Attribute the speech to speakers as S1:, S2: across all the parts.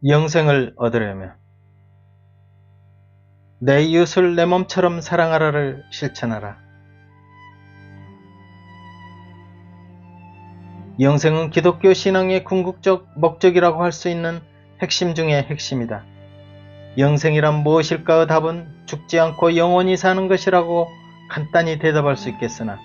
S1: 영생을 얻으려면 내 이웃을 내 몸처럼 사랑하라를 실천하라. 영생은 기독교 신앙의 궁극적 목적이라고 할 수 있는 핵심 중의 핵심이다. 영생이란 무엇일까의 답은 죽지 않고 영원히 사는 것이라고 간단히 대답할 수 있겠으나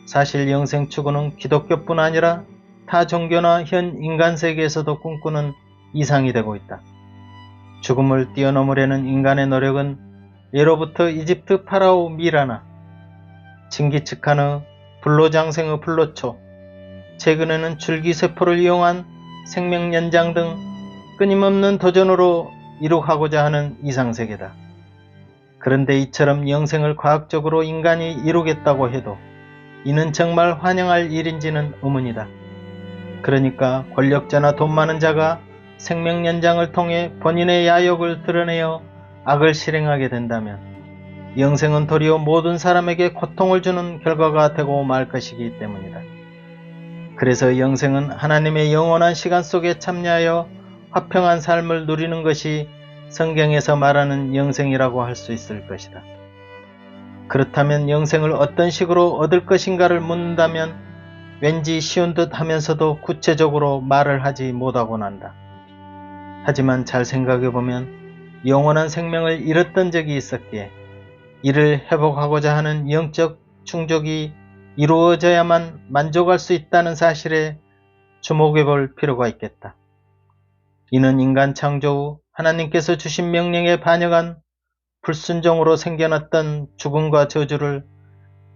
S1: 사실 영생 추구는 기독교뿐 아니라 타 종교나 현 인간 세계에서도 꿈꾸는 이상이 되고 있다. 죽음을 뛰어넘으려는 인간의 노력은 예로부터 이집트 파라오 미라나, 징기츠칸의 불로장생의 불로초, 최근에는 줄기세포를 이용한 생명 연장 등 끊임없는 도전으로 이룩하고자 하는 이상세계다. 그런데 이처럼 영생을 과학적으로 인간이 이루겠다고 해도 이는 정말 환영할 일인지는 의문이다. 그러니까 권력자나 돈 많은 자가 생명 연장을 통해 본인의 야욕을 드러내어 악을 실행하게 된다면 영생은 도리어 모든 사람에게 고통을 주는 결과가 되고 말 것이기 때문이다. 그래서 영생은 하나님의 영원한 시간 속에 참여하여 화평한 삶을 누리는 것이 성경에서 말하는 영생이라고 할 수 있을 것이다. 그렇다면 영생을 어떤 식으로 얻을 것인가를 묻는다면 왠지 쉬운 듯 하면서도 구체적으로 말을 하지 못하곤 한다. 하지만 잘 생각해보면 영원한 생명을 잃었던 적이 있었기에 이를 회복하고자 하는 영적 충족이 이루어져야만 만족할 수 있다는 사실에 주목해볼 필요가 있겠다. 이는 인간 창조 후 하나님께서 주신 명령에 반역한 불순종으로 생겨났던 죽음과 저주를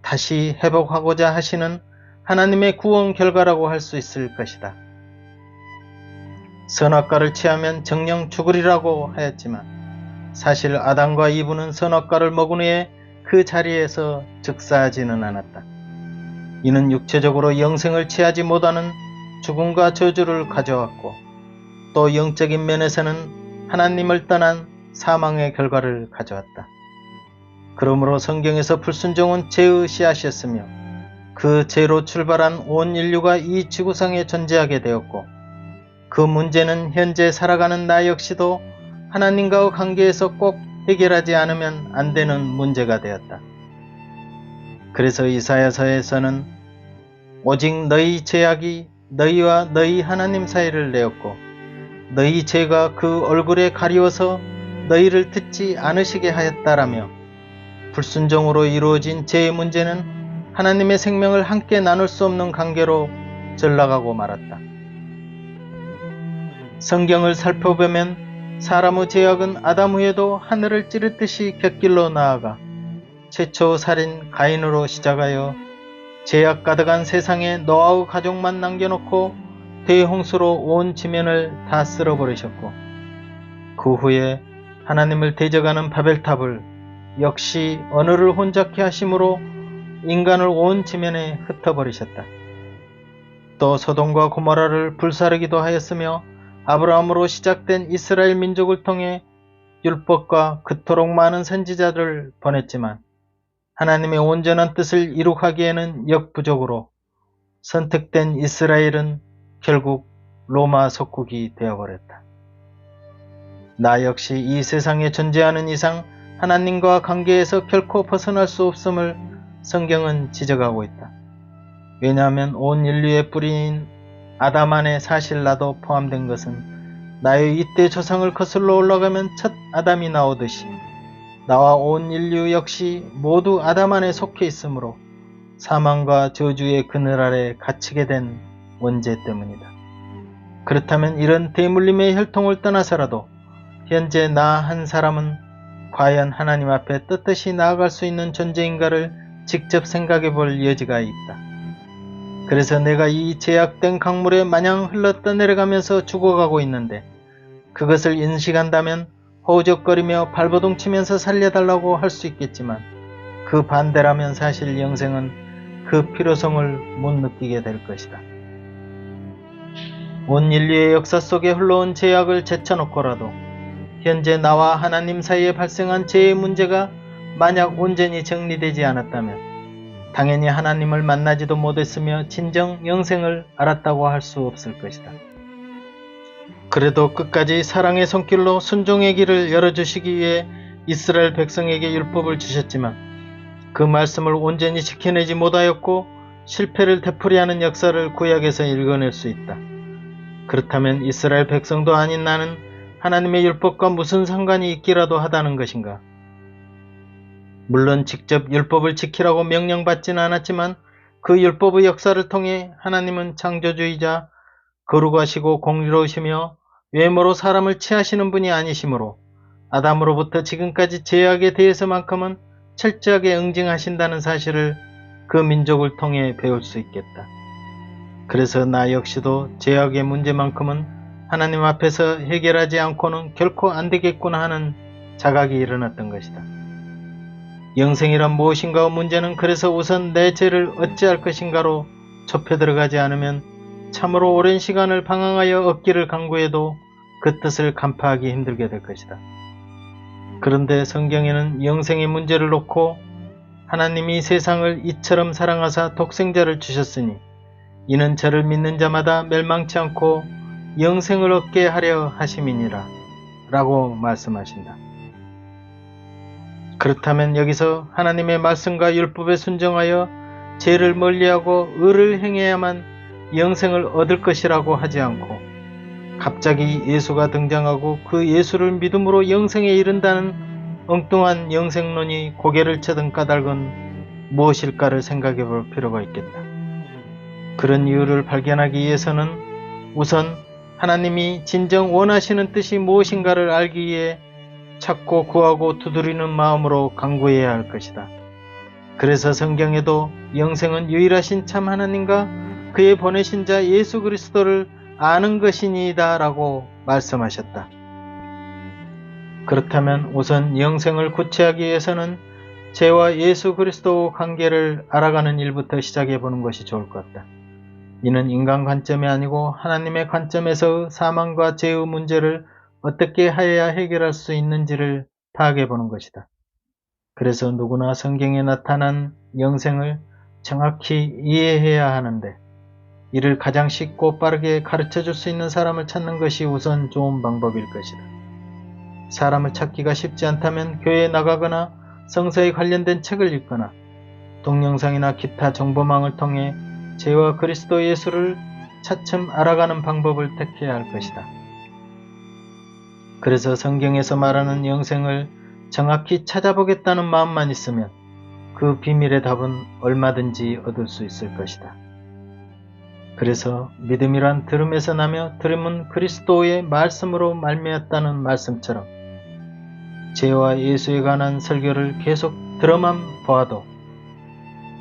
S1: 다시 회복하고자 하시는 하나님의 구원 결과라고 할 수 있을 것이다. 선악과를 취하면 정녕 죽으리라고 하였지만 사실 아담과 이브는 선악과를 먹은 후에 그 자리에서 즉사하지는 않았다. 이는 육체적으로 영생을 취하지 못하는 죽음과 저주를 가져왔고 또 영적인 면에서는 하나님을 떠난 사망의 결과를 가져왔다. 그러므로 성경에서 불순종은 죄의 씨앗이었으며 그 죄로 출발한 온 인류가 이 지구상에 존재하게 되었고 그 문제는 현재 살아가는 나 역시도 하나님과의 관계에서 꼭 해결하지 않으면 안 되는 문제가 되었다. 그래서 이사야서에서는 오직 너희 죄악이 너희와 너희 하나님 사이를 내었고 너희 죄가 그 얼굴에 가리워서 너희를 듣지 않으시게 하였다라며 불순종으로 이루어진 죄의 문제는 하나님의 생명을 함께 나눌 수 없는 관계로 전락하고 말았다. 성경을 살펴보면 사람의 죄악은 아담 후에도 하늘을 찌르듯이 곁길로 나아가 최초 살인 가인으로 시작하여 죄악 가득한 세상에 노아의 가족만 남겨놓고 대홍수로 온 지면을 다 쓸어버리셨고 그 후에 하나님을 대적하는 바벨탑을 역시 언어를 혼잡케 하심으로 인간을 온 지면에 흩어버리셨다. 또 소돔과 고모라를 불사르기도 하였으며 아브라함으로 시작된 이스라엘 민족을 통해 율법과 그토록 많은 선지자들을 보냈지만 하나님의 온전한 뜻을 이룩하기에는 역부족으로 선택된 이스라엘은 결국 로마 속국이 되어버렸다. 나 역시 이 세상에 존재하는 이상 하나님과 관계에서 결코 벗어날 수 없음을 성경은 지적하고 있다. 왜냐하면 온 인류의 뿌리인 아담 안에 사실 나도 포함된 것은 나의 이때 조상을 거슬러 올라가면 첫 아담이 나오듯이 나와 온 인류 역시 모두 아담 안에 속해 있으므로 사망과 저주의 그늘 아래 갇히게 된 원죄 때문이다. 그렇다면 이런 대물림의 혈통을 떠나서라도 현재 나 한 사람은 과연 하나님 앞에 떳떳이 나아갈 수 있는 존재인가를 직접 생각해 볼 여지가 있다. 그래서 내가 이 제약된 강물에 마냥 흘러 떠내려가면서 죽어가고 있는데 그것을 인식한다면 허우적거리며 발버둥 치면서 살려달라고 할 수 있겠지만 그 반대라면 사실 영생은 그 필요성을 못 느끼게 될 것이다. 온 인류의 역사 속에 흘러온 죄악을 제쳐놓고라도 현재 나와 하나님 사이에 발생한 죄의 문제가 만약 온전히 정리되지 않았다면 당연히 하나님을 만나지도 못했으며 진정 영생을 알았다고 할 수 없을 것이다. 그래도 끝까지 사랑의 손길로 순종의 길을 열어주시기 위해 이스라엘 백성에게 율법을 주셨지만 그 말씀을 온전히 지켜내지 못하였고 실패를 되풀이하는 역사를 구약에서 읽어낼 수 있다. 그렇다면 이스라엘 백성도 아닌 나는 하나님의 율법과 무슨 상관이 있기라도 하다는 것인가? 물론 직접 율법을 지키라고 명령받지는 않았지만 그 율법의 역사를 통해 하나님은 창조주의자, 거룩하시고 공의로우시며 외모로 사람을 취하시는 분이 아니시므로 아담으로부터 지금까지 죄악에 대해서만큼은 철저하게 응징하신다는 사실을 그 민족을 통해 배울 수 있겠다. 그래서 나 역시도 죄악의 문제만큼은 하나님 앞에서 해결하지 않고는 결코 안 되겠구나 하는 자각이 일어났던 것이다. 영생이란 무엇인가의 문제는 그래서 우선 내 죄를 어찌할 것인가로 좁혀 들어가지 않으면 참으로 오랜 시간을 방황하여 얻기를 강구해도 그 뜻을 간파하기 힘들게 될 것이다. 그런데 성경에는 영생의 문제를 놓고 하나님이 세상을 이처럼 사랑하사 독생자를 주셨으니 이는 저를 믿는 자마다 멸망치 않고 영생을 얻게 하려 하심이니라 라고 말씀하신다. 그렇다면 여기서 하나님의 말씀과 율법에 순종하여 죄를 멀리하고 의를 행해야만 영생을 얻을 것이라고 하지 않고 갑자기 예수가 등장하고 그 예수를 믿음으로 영생에 이른다는 엉뚱한 영생론이 고개를 쳐든 까닭은 무엇일까를 생각해 볼 필요가 있겠다. 그런 이유를 발견하기 위해서는 우선 하나님이 진정 원하시는 뜻이 무엇인가를 알기 위해 찾고 구하고 두드리는 마음으로 간구해야 할 것이다. 그래서 성경에도 영생은 유일하신 참 하나님과 그의 보내신 자 예수 그리스도를 아는 것이니이다 라고 말씀하셨다. 그렇다면 우선 영생을 구체하기 위해서는 죄와 예수 그리스도 관계를 알아가는 일부터 시작해 보는 것이 좋을 것 같다. 이는 인간 관점이 아니고 하나님의 관점에서 사망과 죄의 문제를 어떻게 하여야 해결할 수 있는지를 파악해 보는 것이다. 그래서 누구나 성경에 나타난 영생을 정확히 이해해야 하는데 이를 가장 쉽고 빠르게 가르쳐 줄 수 있는 사람을 찾는 것이 우선 좋은 방법일 것이다. 사람을 찾기가 쉽지 않다면 교회에 나가거나 성서에 관련된 책을 읽거나 동영상이나 기타 정보망을 통해 죄와 그리스도 예수를 차츰 알아가는 방법을 택해야 할 것이다. 그래서 성경에서 말하는 영생을 정확히 찾아보겠다는 마음만 있으면 그 비밀의 답은 얼마든지 얻을 수 있을 것이다. 그래서 믿음이란 들음에서 나며 들음은 그리스도의 말씀으로 말미암았다는 말씀처럼 죄와 예수에 관한 설교를 계속 들어만 보아도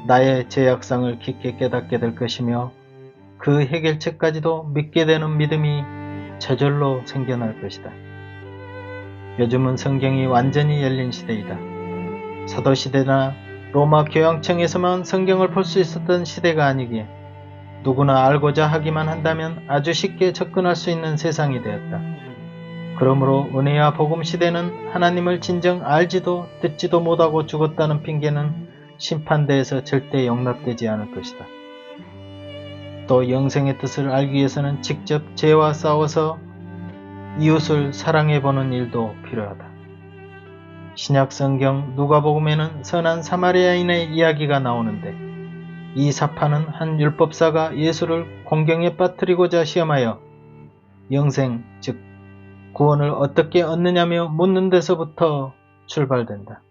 S1: 나의 죄악상을 깊게 깨닫게 될 것이며 그 해결책까지도 믿게 되는 믿음이 저절로 생겨날 것이다. 요즘은 성경이 완전히 열린 시대이다. 사도시대나 로마 교황청에서만 성경을 볼 수 있었던 시대가 아니기에 누구나 알고자 하기만 한다면 아주 쉽게 접근할 수 있는 세상이 되었다. 그러므로 은혜와 복음 시대는 하나님을 진정 알지도 듣지도 못하고 죽었다는 핑계는 심판대에서 절대 용납되지 않을 것이다. 또 영생의 뜻을 알기 위해서는 직접 죄와 싸워서 이웃을 사랑해보는 일도 필요하다. 신약 성경 누가복음에는 선한 사마리아인의 이야기가 나오는데 이 사파는 한 율법사가 예수를 공경에 빠뜨리고자 시험하여 영생, 즉 구원을 어떻게 얻느냐며 묻는 데서부터 출발된다.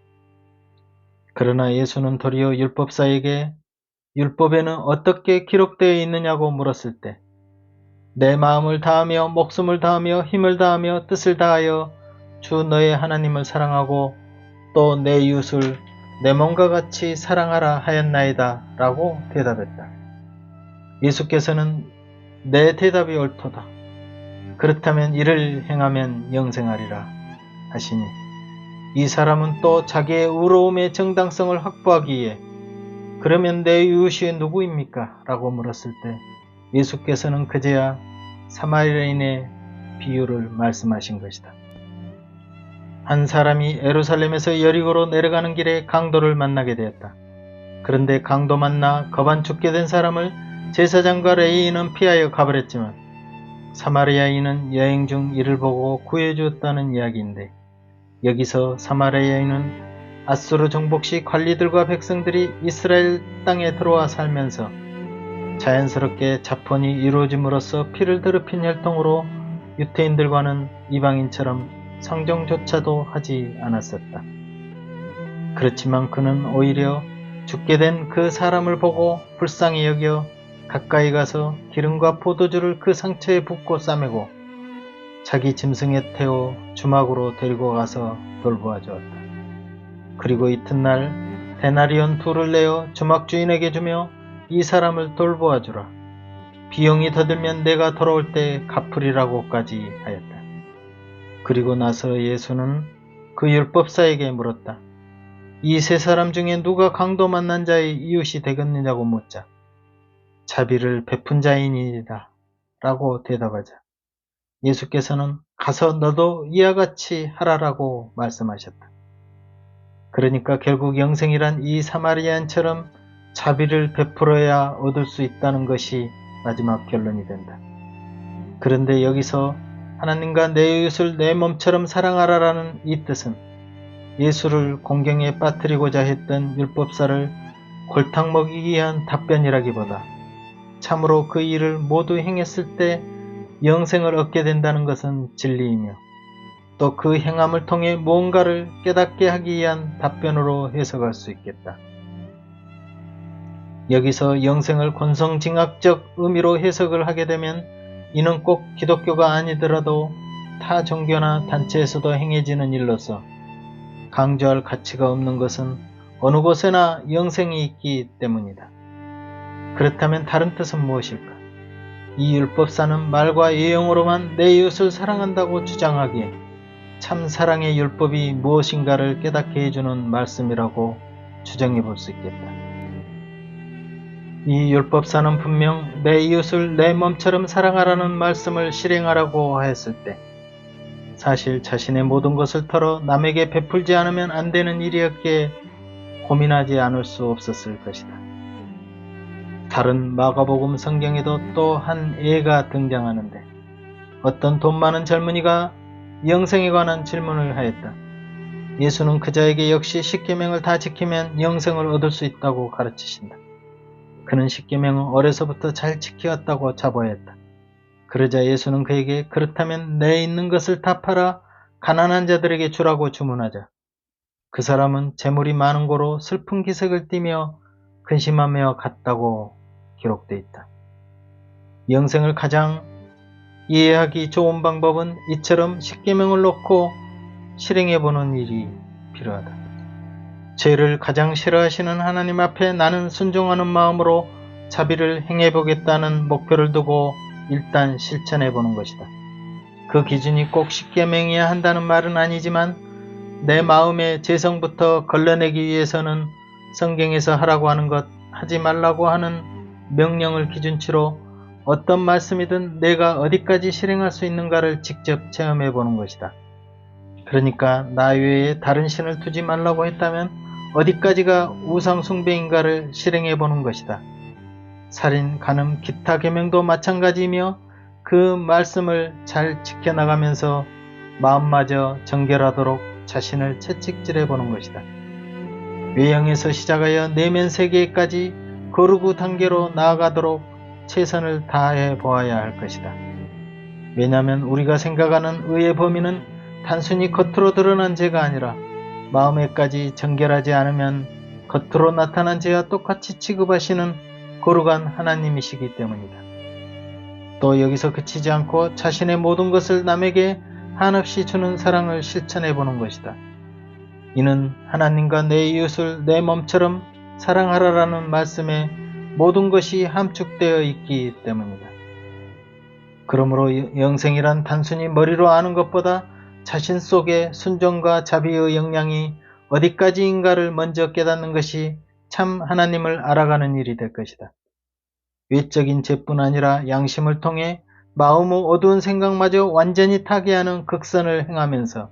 S1: 그러나 예수는 도리어 율법사에게 율법에는 어떻게 기록되어 있느냐고 물었을 때 내 마음을 다하며 목숨을 다하며 힘을 다하며 뜻을 다하여 주 너의 하나님을 사랑하고 또 내 이웃을 내 몸과 같이 사랑하라 하였나이다 라고 대답했다. 예수께서는 내 대답이 옳도다. 그렇다면 이를 행하면 영생하리라 하시니 이 사람은 또 자기의 의로움의 정당성을 확보하기 위해 그러면 내 이웃이 누구입니까? 라고 물었을 때 예수께서는 그제야 사마리아인의 비유를 말씀하신 것이다. 한 사람이 예루살렘에서 여리고로 내려가는 길에 강도를 만나게 되었다. 그런데 강도 만나 겁안 죽게 된 사람을 제사장과 레위인은 피하여 가버렸지만 사마리아인은 여행 중 이를 보고 구해주었다는 이야기인데, 여기서 사마리아인은 아수르 정복 시 관리들과 백성들이 이스라엘 땅에 들어와 살면서 자연스럽게 자폰이 이루어짐으로써 피를 더럽힌 혈통으로 유태인들과는 이방인처럼 상종조차도 하지 않았었다. 그렇지만 그는 오히려 죽게 된 그 사람을 보고 불쌍히 여겨 가까이 가서 기름과 포도주를 그 상처에 붓고 싸매고 자기 짐승에 태워 주막으로 데리고 가서 돌보아 주었다. 그리고 이튿날 데나리온 2를 내어 주막 주인에게 주며 이 사람을 돌보아 주라. 비용이 더 들면 내가 돌아올 때 갚으리라고까지 하였다. 그리고 나서 예수는 그 율법사에게 물었다. 이 세 사람 중에 누가 강도 만난 자의 이웃이 되겠느냐고 묻자 자비를 베푼 자이니이다 라고 대답하자 예수께서는 가서 너도 이와 같이 하라라고 말씀하셨다. 그러니까 결국 영생이란 이 사마리아인처럼 자비를 베풀어야 얻을 수 있다는 것이 마지막 결론이 된다. 그런데 여기서 하나님과 내 이웃을 내 몸처럼 사랑하라라는 이 뜻은 예수를 공경에 빠뜨리고자 했던 율법사를 골탕 먹이기 위한 답변이라기보다 참으로 그 일을 모두 행했을 때 영생을 얻게 된다는 것은 진리이며 또 그 행함을 통해 무언가를 깨닫게 하기 위한 답변으로 해석할 수 있겠다. 여기서 영생을 권성징악적 의미로 해석을 하게 되면 이는 꼭 기독교가 아니더라도 타 종교나 단체에서도 행해지는 일로서 강조할 가치가 없는 것은 어느 곳에나 영생이 있기 때문이다. 그렇다면 다른 뜻은 무엇일까? 이 율법사는 말과 예용으로만 내 이웃을 사랑한다고 주장하기에 참 사랑의 율법이 무엇인가를 깨닫게 해주는 말씀이라고 주장해 볼 수 있겠다. 이 율법사는 분명 내 이웃을 내 몸처럼 사랑하라는 말씀을 실행하라고 하였을 때 사실 자신의 모든 것을 털어 남에게 베풀지 않으면 안 되는 일이었기에 고민하지 않을 수 없었을 것이다. 다른 마가복음 성경에도 또 한 예가 등장하는데 어떤 돈 많은 젊은이가 영생에 관한 질문을 하였다. 예수는 그자에게 역시 십계명을 다 지키면 영생을 얻을 수 있다고 가르치신다. 그는 십계명을 어려서부터 잘 지켜왔다고 자부했다. 그러자 예수는 그에게 그렇다면 내 있는 것을 다 팔아 가난한 자들에게 주라고 주문하자. 그 사람은 재물이 많은 고로 슬픈 기색을 띠며 근심하며 갔다고 기록되어 있다. 영생을 가장 이해하기 좋은 방법은 이처럼 십계명을 놓고 실행해보는 일이 필요하다. 죄를 가장 싫어하시는 하나님 앞에 나는 순종하는 마음으로 자비를 행해보겠다는 목표를 두고 일단 실천해보는 것이다. 그 기준이 꼭 십계명이어야 한다는 말은 아니지만 내 마음의 죄성부터 걸러내기 위해서는 성경에서 하라고 하는 것, 하지 말라고 하는 명령을 기준치로 어떤 말씀이든 내가 어디까지 실행할 수 있는가를 직접 체험해보는 것이다. 그러니까 나 외에 다른 신을 두지 말라고 했다면 어디까지가 우상 숭배인가를 실행해보는 것이다. 살인, 간음, 기타 계명도 마찬가지이며 그 말씀을 잘 지켜나가면서 마음마저 정결하도록 자신을 채찍질해보는 것이다. 외형에서 시작하여 내면 세계까지 거르고 단계로 나아가도록 최선을 다해 보아야 할 것이다. 왜냐하면 우리가 생각하는 의의 범위는 단순히 겉으로 드러난 죄가 아니라 마음에까지 정결하지 않으면 겉으로 나타난 죄와 똑같이 취급하시는 거룩한 하나님이시기 때문이다. 또 여기서 그치지 않고 자신의 모든 것을 남에게 한없이 주는 사랑을 실천해보는 것이다. 이는 하나님과 내 이웃을 내 몸처럼 사랑하라라는 말씀에 모든 것이 함축되어 있기 때문이다. 그러므로 영생이란 단순히 머리로 아는 것보다 자신 속에 순종과 자비의 역량이 어디까지인가를 먼저 깨닫는 것이 참 하나님을 알아가는 일이 될 것이다. 외적인 죄뿐 아니라 양심을 통해 마음의 어두운 생각마저 완전히 타개하는 극선을 행하면서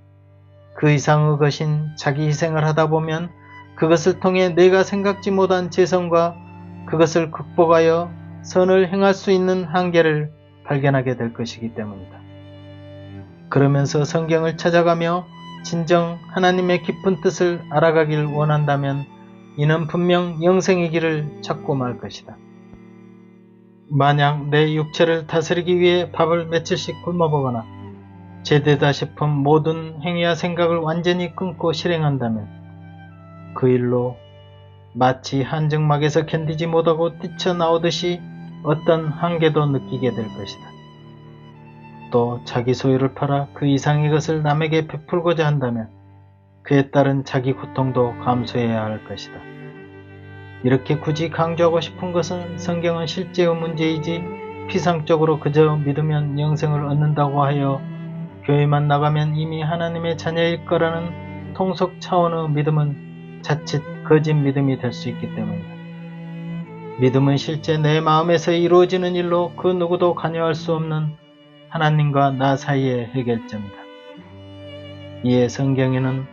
S1: 그 이상의 것인 자기 희생을 하다 보면 그것을 통해 내가 생각지 못한 죄성과 그것을 극복하여 선을 행할 수 있는 한계를 발견하게 될 것이기 때문이다. 그러면서 성경을 찾아가며 진정 하나님의 깊은 뜻을 알아가길 원한다면 이는 분명 영생의 길을 찾고 말 것이다. 만약 내 육체를 다스리기 위해 밥을 며칠씩 굶어 보거나 제대다 싶은 모든 행위와 생각을 완전히 끊고 실행한다면 그 일로 마치 한증막에서 견디지 못하고 뛰쳐나오듯이 어떤 한계도 느끼게 될 것이다. 또 자기 소유를 팔아 그 이상의 것을 남에게 베풀고자 한다면 그에 따른 자기 고통도 감수해야 할 것이다. 이렇게 굳이 강조하고 싶은 것은 성경은 실제의 문제이지 피상적으로 그저 믿으면 영생을 얻는다고 하여 교회만 나가면 이미 하나님의 자녀일 거라는 통속 차원의 믿음은 자칫 거짓 믿음이 될 수 있기 때문이다. 믿음은 실제 내 마음에서 이루어지는 일로 그 누구도 관여할 수 없는 하나님과 나 사이의 해결점이다. 이에 성경에는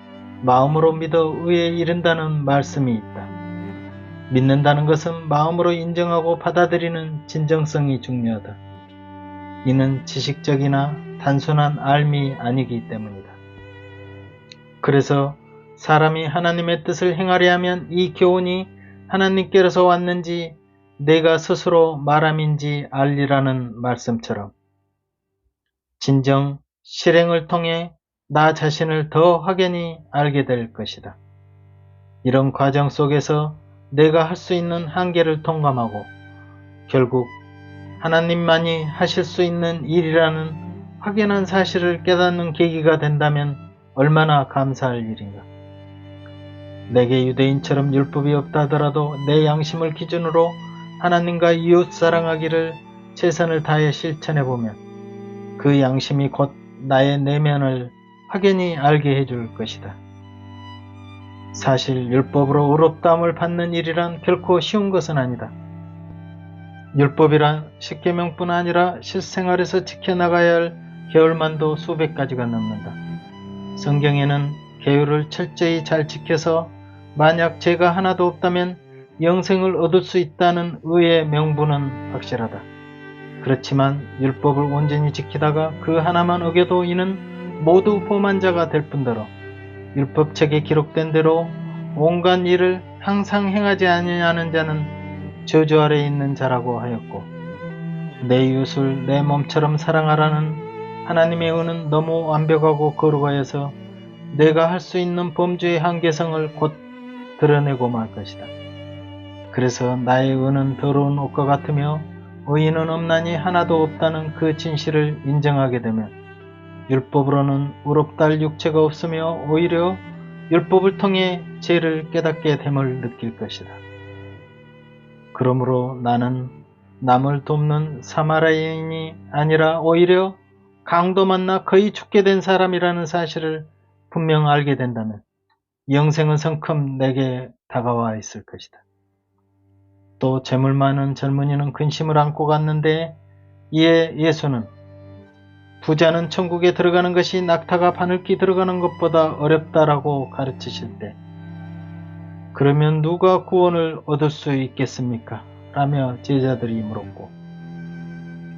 S1: 마음으로 믿어 의에 이른다는 말씀이 있다. 믿는다는 것은 마음으로 인정하고 받아들이는 진정성이 중요하다. 이는 지식적이나 단순한 알미 아니기 때문이다. 그래서 사람이 하나님의 뜻을 행하려 하면 이 교훈이 하나님께로서 왔는지 내가 스스로 말함인지 알리라는 말씀처럼 진정 실행을 통해 나 자신을 더 확연히 알게 될 것이다. 이런 과정 속에서 내가 할 수 있는 한계를 통감하고 결국 하나님만이 하실 수 있는 일이라는 확연한 사실을 깨닫는 계기가 된다면 얼마나 감사할 일인가. 내게 유대인처럼 율법이 없다 하더라도 내 양심을 기준으로 하나님과 이웃 사랑하기를 최선을 다해 실천해보면 그 양심이 곧 나의 내면을 확연히 알게 해줄 것이다. 사실 율법으로 의롭다함을 받는 일이란 결코 쉬운 것은 아니다. 율법이란 십계명뿐 아니라 실생활에서 지켜나가야 할 계율만도 수백 가지가 넘는다. 성경에는 계율을 철저히 잘 지켜서 만약 죄가 하나도 없다면 영생을 얻을 수 있다는 의의 명분은 확실하다. 그렇지만 율법을 온전히 지키다가 그 하나만 어겨도 이는 모두 범한자가 될 뿐더러 율법책에 기록된 대로 온갖 일을 항상 행하지 아니하는 자는 저주 아래에 있는 자라고 하였고 내 이웃을 내 몸처럼 사랑하라는 하나님의 의는 너무 완벽하고 거룩하여서 내가 할 수 있는 범죄의 한계성을 곧 드러내고 말 것이다. 그래서 나의 의는 더러운 옷과 같으며 의인은 없나니 하나도 없다는 그 진실을 인정하게 되면 율법으로는 의롭다 할 육체가 없으며 오히려 율법을 통해 죄를 깨닫게 됨을 느낄 것이다. 그러므로 나는 남을 돕는 사마리아인이 아니라 오히려 강도 만나 거의 죽게 된 사람이라는 사실을 분명 알게 된다면 영생은 성큼 내게 다가와 있을 것이다. 또 재물 많은 젊은이는 근심을 안고 갔는데 이에 예수는 부자는 천국에 들어가는 것이 낙타가 바늘기 들어가는 것보다 어렵다라고 가르치실 때 그러면 누가 구원을 얻을 수 있겠습니까? 라며 제자들이 물었고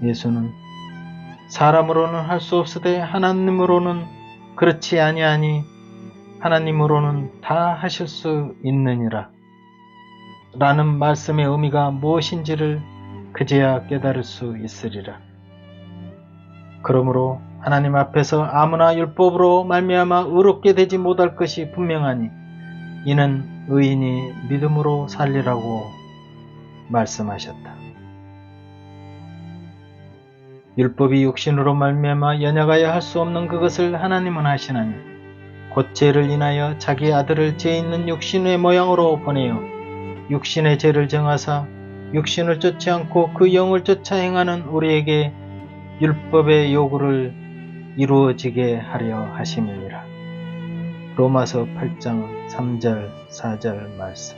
S1: 예수는 사람으로는 할 수 없으되 하나님으로는 그렇지 아니하니 하나님으로는 다 하실 수 있느니라 라는 말씀의 의미가 무엇인지를 그제야 깨달을 수 있으리라. 그러므로 하나님 앞에서 아무나 율법으로 말미암아 의롭게 되지 못할 것이 분명하니 이는 의인이 믿음으로 살리라고 말씀하셨다. 율법이 육신으로 말미암아 연약하여 할 수 없는 그것을 하나님은 하시나니 곧 죄를 인하여 자기 아들을 죄 있는 육신의 모양으로 보내어 육신의 죄를 정하사 육신을 쫓지 않고 그 영을 쫓아 행하는 우리에게 율법의 요구를 이루어지게 하려 하심이니라. 로마서 8장 3절 4절 말씀.